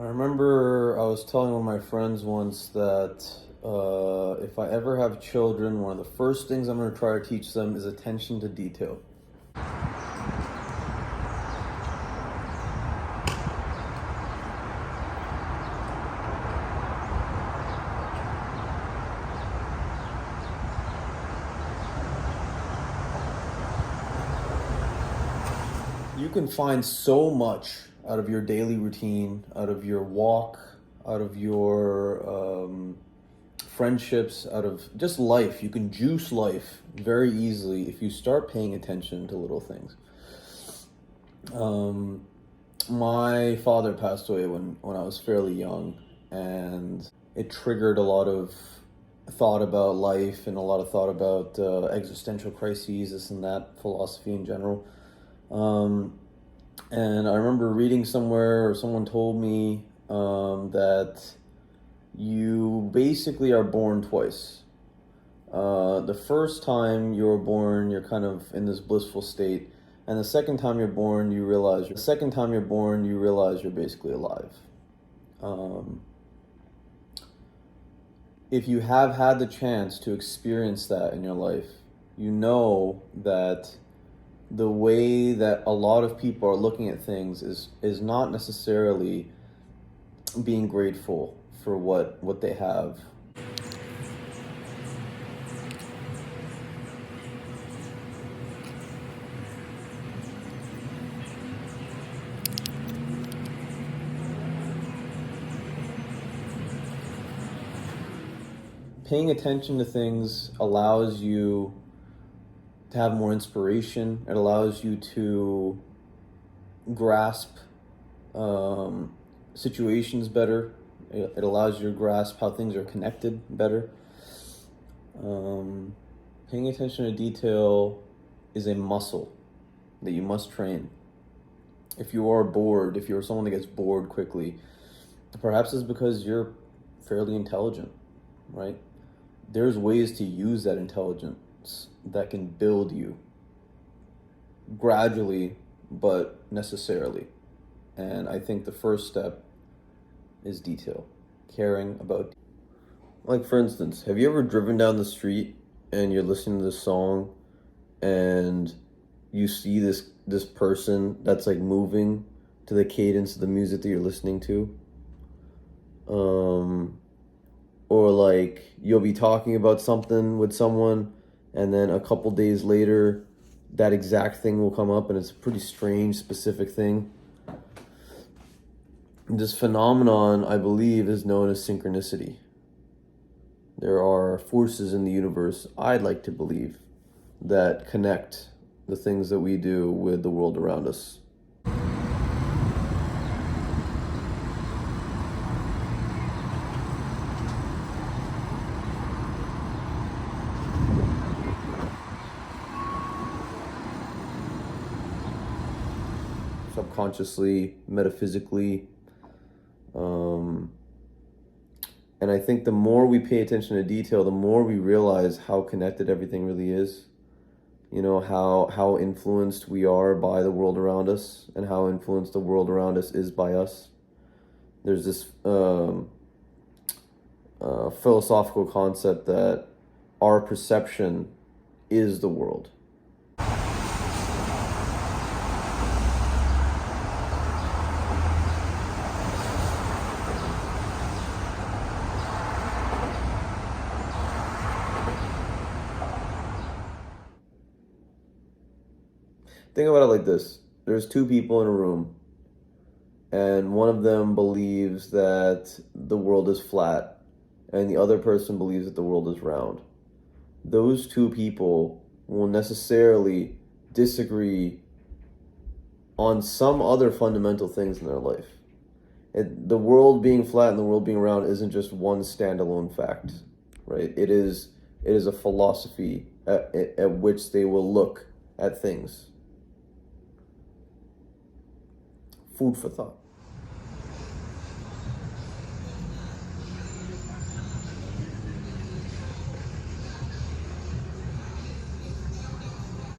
I remember I was telling one of my friends once that if I ever have children, one of the first things I'm going to try to teach them is attention to detail. You can find so much out of your daily routine, out of your walk, out of your friendships, out of just life. You can juice life very easily if you start paying attention to little things. Um, my father passed away when I was fairly young, and it triggered a lot of thought about life and a lot of thought about existential crises, this and that, philosophy in general. Um, and I remember reading somewhere, or someone told me that you basically are born twice. The first time you're born, you're kind of in this blissful state, and the second time you're born, you realize you're basically alive. Um, if you have had the chance to experience that in your life, you know that the way that a lot of people are looking at things is not necessarily being grateful for what they have. Paying attention to things allows you to have more inspiration. It allows you to grasp situations better. It allows you to grasp how things are connected better. Um, Paying attention to detail is a muscle that you must train. If you are bored, if you're someone that gets bored quickly, perhaps it's because you're fairly intelligent, right? There's ways to use that intelligence that can build you gradually, but necessarily. And I think the first step is detail, caring about. Like, for instance, have you ever driven down the street and you're listening to this song and you see this person that's like moving to the cadence of the music that you're listening to? Um, or like you'll be talking about something with someone, and then a couple days later that exact thing will come up, and it's a pretty strange specific thing. This phenomenon, I believe, is known as synchronicity. There are forces in the universe, I'd like to believe, that connect the things that we do with the world around us. Subconsciously, metaphysically. Um, and I think the more we pay attention to detail, the more we realize how connected everything really is. You know, how influenced we are by the world around us, and how influenced the world around us is by us. There's this philosophical concept that our perception is the world. Think about it like this. There's two people in a room, and one of them believes that the world is flat, and the other person believes that the world is round. Those two people will necessarily disagree on some other fundamental things in their life. The world being flat and the world being round isn't just one standalone fact, right? It is a philosophy at which they will look at things. Food for thought.